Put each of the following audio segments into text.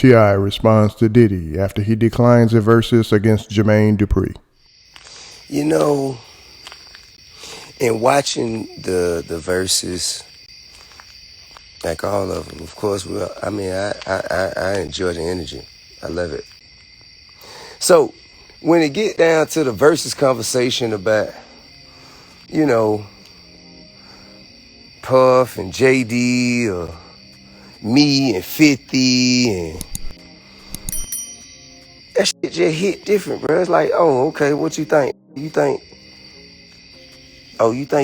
T.I. responds to Diddy after he declines a Verzuz against Jermaine Dupri. You know, in watching the Verzuz, like all of them, of course, I enjoy the energy. I love it. So when it get down to the Verzuz conversation about, you know, Puff and JD or me and 50 and that shit just hit different, bro. It's like, oh, okay, what you think? You think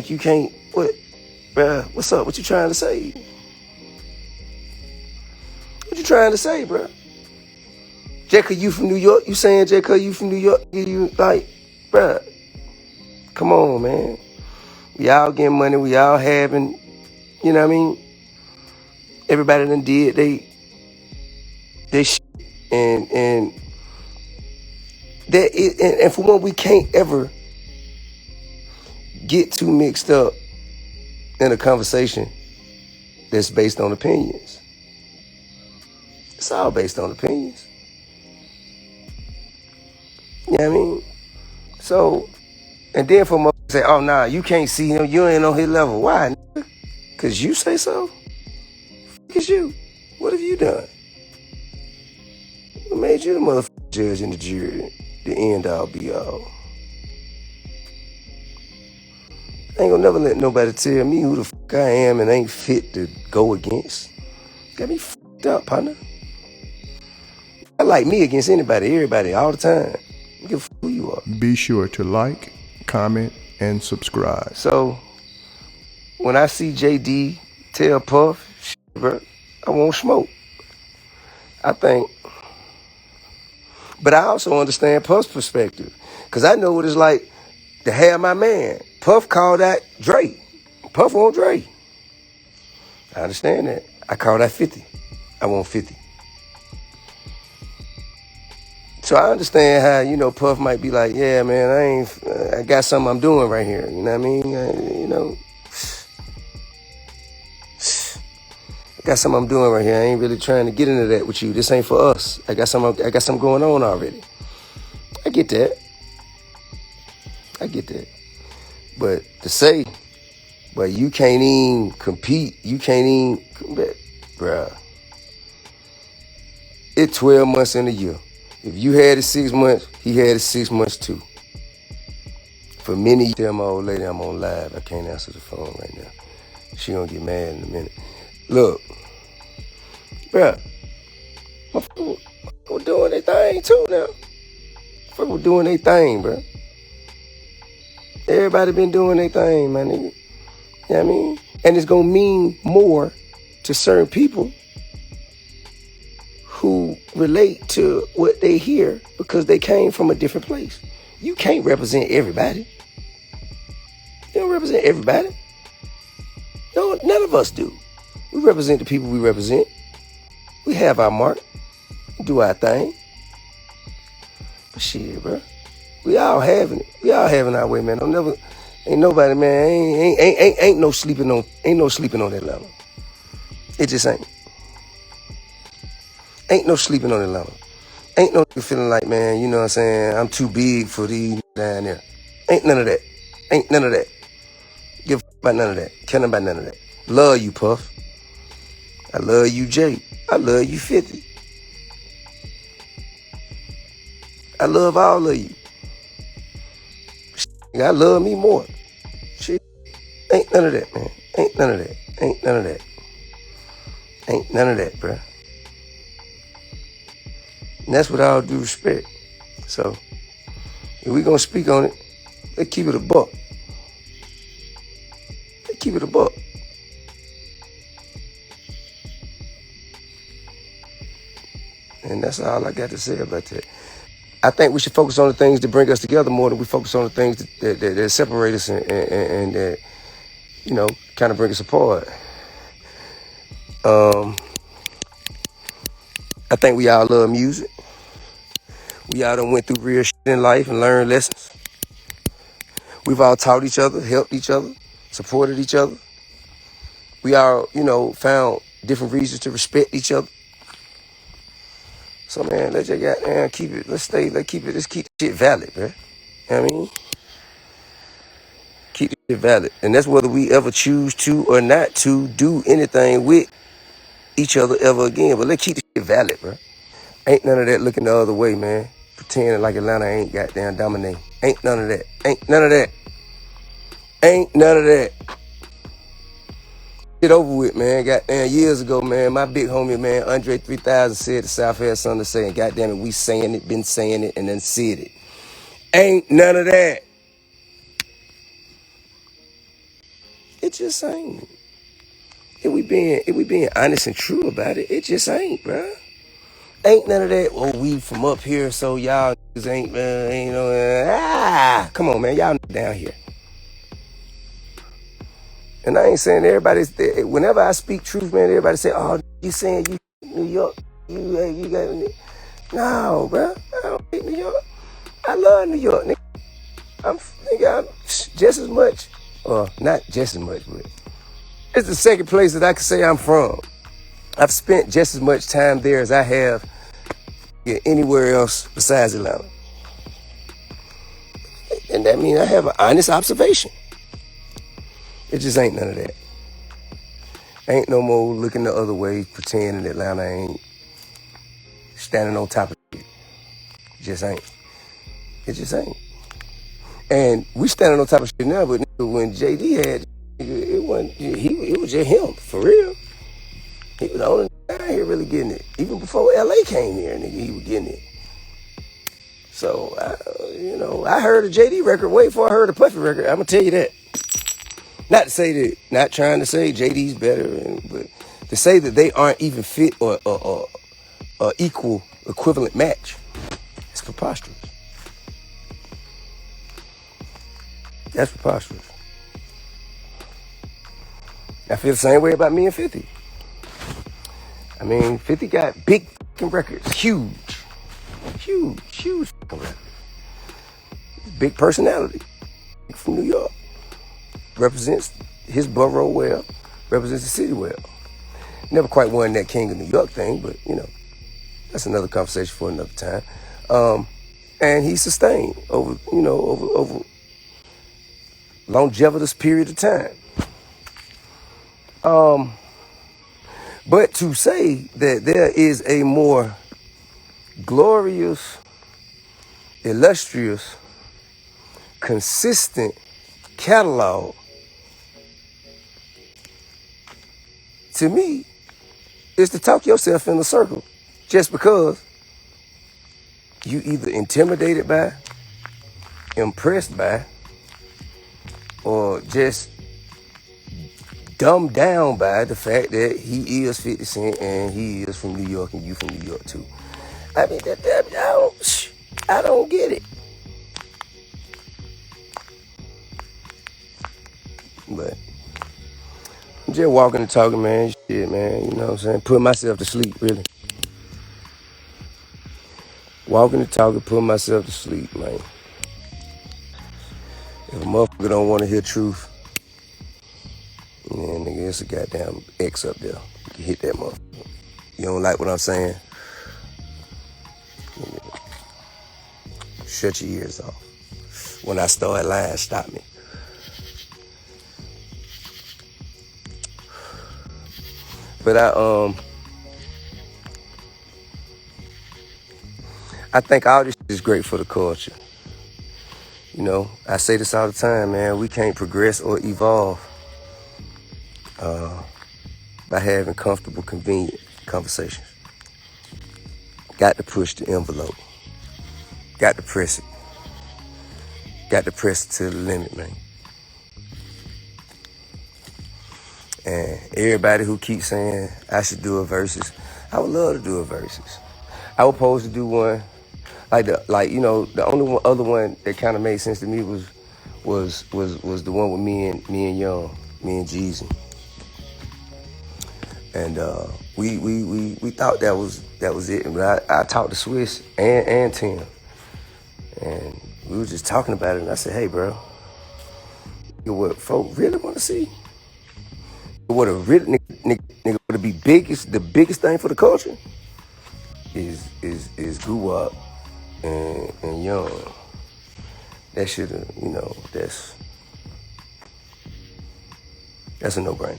you can't, what? Bro, what's up? What you trying to say? What you trying to say, bro? Jacka, you from New York? You saying Jacka, you from New York? You like, bro, come on, man. We all getting money. We all having, you know what I mean? Everybody done did they shit. And that and for one, we can't ever get too mixed up in a conversation that's based on opinions. It's all based on opinions. You know what I mean? So, and then for most say, oh, nah, you can't see him. You ain't on his level. Why? Because you say so? Fuck is you? What have you done? What made you the motherfucking judge and the jury? The end all be all. I ain't gonna never let nobody tell me who the fuck I am and ain't fit to go against. Got me fucked up, partner. I like me against anybody, everybody, all the time. I don't give a fuck who you are. Be sure to like, comment, and subscribe. So, when I see JD tell Puff, shit, bro, I won't smoke. I think, but I also understand Puff's perspective. Because I know what it's like to have my man. Puff called out Dre. Puff on Dre. I understand that. I called out 50. I want 50. So I understand how, you know, Puff might be like, yeah, man, I got something I'm doing right here. You know what I mean? I got something I'm doing right here. I ain't really trying to get into that with you. This ain't for us. I got something going on already. I get that. But to say, but you can't even compete, bruh. It's 12 months in a year. If you had it 6 months, he had it 6 months too. For many, tell my old lady I'm on live. I can't answer the phone right now. She gonna get mad in a minute. Look, bruh, we're doing their thing too now. We're doing their thing, bruh. Everybody been doing their thing, my nigga. You know what I mean? And it's gonna mean more to certain people who relate to what they hear because they came from a different place. You can't represent everybody. You don't represent everybody. No, none of us do. We represent the people we represent. We have our mark. We do our thing. But shit, bro. We all having it. We all having our way, man. Ain't nobody, man. Ain't no sleeping on that level. It just ain't. Ain't no sleeping on that level. Ain't no feeling like, man, you know what I'm saying, I'm too big for these down there. Ain't none of that. Ain't none of that. Give a about none of that. Care about none of that. Love you, Puff. I love you, Jay. I love you, 50. I love all of you. I love me more. Shit. Ain't none of that, man. Ain't none of that. Ain't none of that. Ain't none of that, bruh. And that's with all due respect. So, if we gonna speak on it, let's keep it a buck. Let's keep it a buck. And that's all I got to say about that. I think we should focus on the things that bring us together more than we focus on the things that separate us and that, you know, kind of bring us apart. I think we all love music. We all done went through real shit in life and learned lessons. We've all taught each other, helped each other, supported each other. We all, you know, found different reasons to respect each other. So man, let's just goddamn keep it. Let's keep the shit valid, bro. You know what I mean? Keep the shit valid. And that's whether we ever choose to or not to do anything with each other ever again. But let's keep the shit valid, bro. Ain't none of that looking the other way, man. Pretending like Atlanta ain't goddamn dominate. Ain't none of that. Ain't none of that. Ain't none of that. Get over with, man. Goddamn, years ago, man, my big homie, man, Andre 3000 said the South had something to say. And goddamn it, we saying it, been saying it, and then said it. Ain't none of that. It just ain't. If we being honest and true about it, it just ain't, bro. Ain't none of that. Oh, we from up here, so y'all ain't, come on, man, y'all down here. And I ain't saying everybody's there. Whenever I speak truth, man, everybody say, "Oh, you saying you New York? You got no, bro. I don't hate New York. I love New York, nigga. I'm just as much, or not just as much, but it's the second place that I can say I'm from. I've spent just as much time there as I have anywhere else besides Atlanta. And that means I have an honest observation. It just ain't none of that. Ain't no more looking the other way, pretending Atlanta ain't standing on top of it. It just ain't. It just ain't. And we standing on top of shit now, but when JD had, it was just him, for real. He was the only guy here really getting it. Even before LA came here, nigga, he was getting it. So, I heard a JD record way before I heard a Puffy record. I'm going to tell you that. Not to say that, not trying to say JD's better, but to say that they aren't even fit or equal, equivalent match, it's preposterous. That's preposterous. I feel the same way about me and 50. I mean, 50 got big fucking records, huge fucking records. Big personality from New York. Represents his borough well, represents the city well. Never quite won that King of New York thing, but that's another conversation for another time. And he sustained over longevitous period of time. But to say that there is a more glorious, illustrious, consistent catalog, to me, is to talk yourself in a circle just because you either intimidated by, impressed by, or just dumbed down by the fact that he is 50 Cent and he is from New York and you from New York too. I mean, I don't get it. But I'm just walking and talking, man. Shit, man. You know what I'm saying? Putting myself to sleep, really. Walking and talking, putting myself to sleep, man. If a motherfucker don't want to hear truth, man, nigga, it's a goddamn X up there. You can hit that motherfucker. You don't like what I'm saying? Nigga, shut your ears off. When I start lying, stop me. But I think all this is great for the culture. I say this all the time, man. We can't progress or evolve by having comfortable, convenient conversations. Got to push the envelope. Got to press it. Got to press it to the limit, man. And everybody who keeps saying I should do a Verzuz, I would love to do a Verzuz. I was supposed to do one, the only other one that kind of made sense to me was the one with me and Young, me and Jeezy. And we thought that was it. But I talked to Swiss and Tim, and we were just talking about it. And I said, hey, bro, what folk really want to see? What a really nigga would be the biggest thing for the culture? is grew up and young. That should've, that's a no-brainer.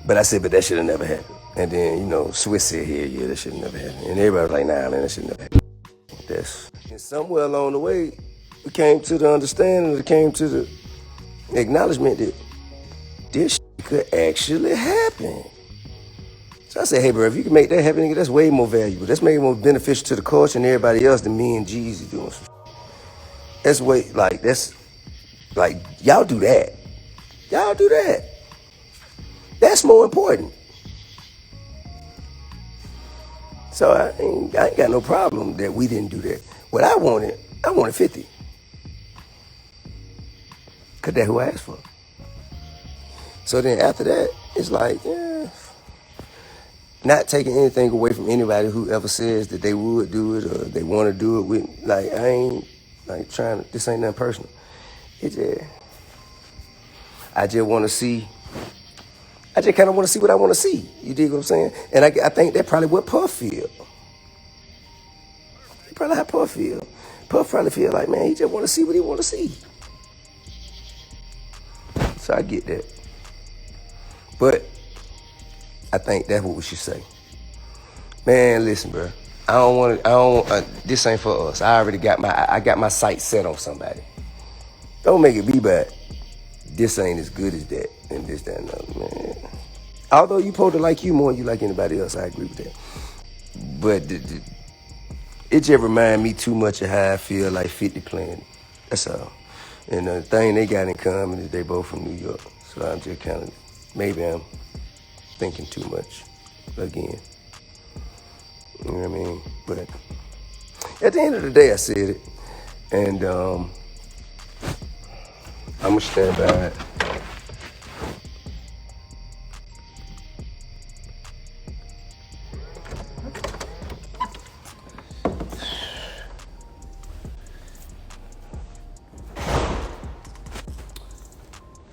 But I said, but that should've never happened. And then, Swiss said here, yeah, that should've never happened. And everybody was like, nah, man, that should've never happened. And somewhere along the way, we came to the understanding, it came to the acknowledgement that this shit could actually happen. So I said, hey, bro, if you can make that happen, nigga, that's way more valuable. That's way more beneficial to the culture and everybody else than me and Jeezy doing some shit. That's way, y'all do that. Y'all do that. That's more important. So I ain't got no problem that we didn't do that. What I wanted 50. Cause that's who I asked for. So then after that, it's like, not taking anything away from anybody who ever says that they would do it or they want to do it with, I ain't this ain't nothing personal. I just want to see, I just kind of want to see what I want to see. You dig what I'm saying? And I think that's probably what Puff feel. Probably how Puff feel. Puff probably feel like, man, he just want to see what he want to see. So I get that. But I think that's what we should say. Man, listen, bro. This ain't for us. I got my sights set on somebody. Don't make it be bad. This ain't as good as that, and this, that, and other, man. Although you supposed to like you more than you like anybody else, I agree with that. But it just remind me too much of how I feel like 50 playing. That's all. And the thing they got in common is they both from New York. So I'm just kind of, maybe I'm thinking too much again. You know what I mean? But at the end of the day, I said it. And I'm going to stand by it.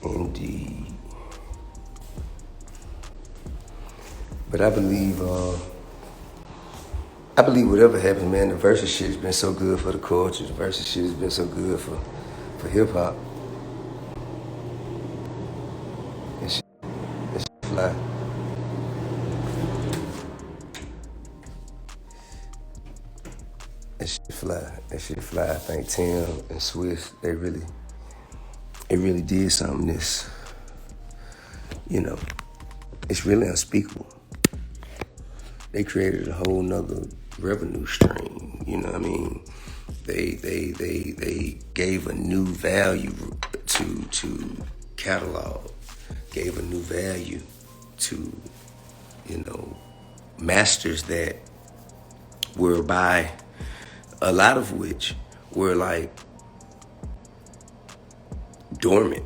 Indeed. But I believe whatever happens, man, the Verzuz shit has been so good for the culture. The Verzuz shit has been so good for hip hop. That shit fly. That shit fly. I think Tim and Swiss, it really did something that's, it's really unspeakable. They created a whole nother revenue stream, you know what I mean? They gave a new value to catalog, gave a new value to, masters that were by, a lot of which were like dormant.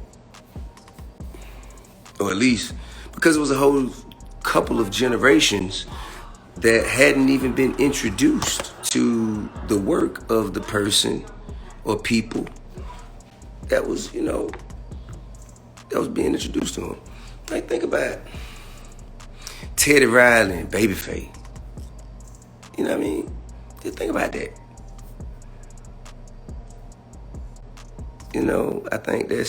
Or at least, because it was a whole couple of generations that hadn't even been introduced to the work of the person or people that was, that was being introduced to them. Like, think about Teddy Riley and Babyface. You know what I mean? Just think about that. I think that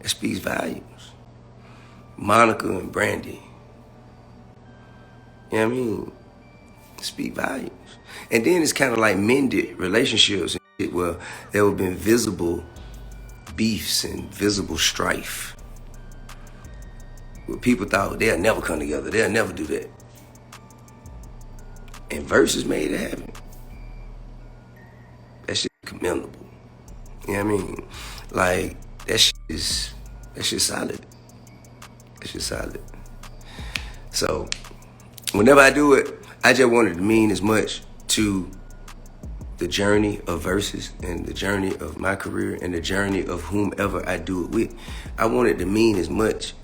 speaks volumes. Monica and Brandy. You know what I mean? Speak volumes. And then it's kind of like mended relationships and shit where there have been visible beefs and visible strife. Where people thought they'll never come together, they'll never do that. And Verzuz made it happen. That shit commendable. You know what I mean? Like, that shit solid. That shit solid. So, whenever I do it, I just want it to mean as much to the journey of Verzuz and the journey of my career and the journey of whomever I do it with. I want it to mean as much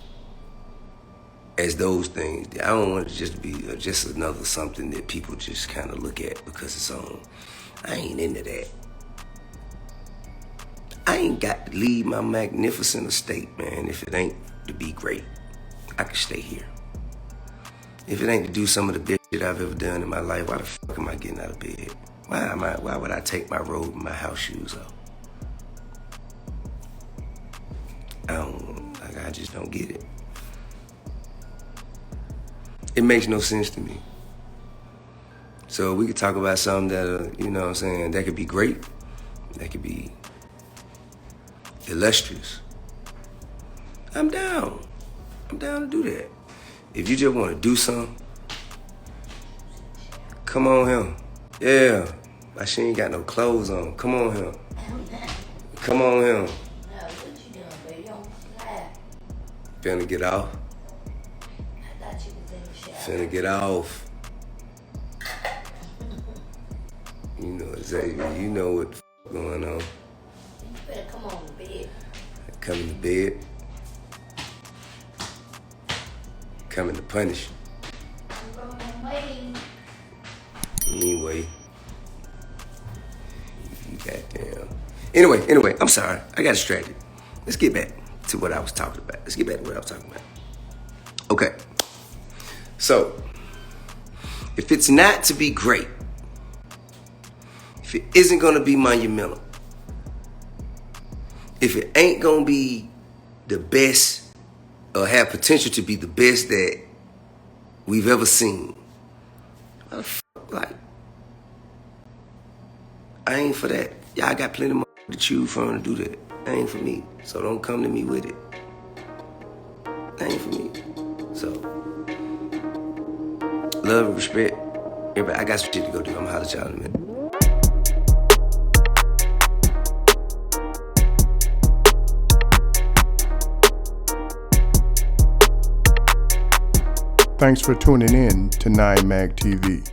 as those things. I don't want it to just be just another something that people just kind of look at because it's on. I ain't into that. I ain't got to leave my magnificent estate, man, if it ain't to be great. I can stay here. If it ain't to do some of the best shit I've ever done in my life. Why the fuck am I getting out of bed? Why would I take my robe and my house shoes off? I just don't get it. It makes no sense to me. So we could talk about something that, you know what I'm saying, that could be great. That could be illustrious. I'm down. I'm down to do that. If you just want to do something, come on here. Yeah. Like she ain't got no clothes on. Come on here. Come on here. No, what you doing, baby? You don't fly. Finna get off. I thought you was in the shower. Finna get off. You know, Xavier, you know what the f going on. You better come on to bed. Coming to bed. Coming to punish. I'm waiting. Anyway. You goddamn. Anyway, I'm sorry. I got distracted. Let's get back to what I was talking about. Okay. So, if it's not to be great, if it isn't going to be monumental, if it ain't going to be the best or have potential to be the best that we've ever seen, what the fuck, like, I ain't for that. Y'all got plenty of to choose from to do that. That ain't for me. So don't come to me with it. That ain't for me. So, love and respect. Everybody, I got some shit to go do. I'm gonna holler at y'all in a minute. Thanks for tuning in to 9 Mag TV.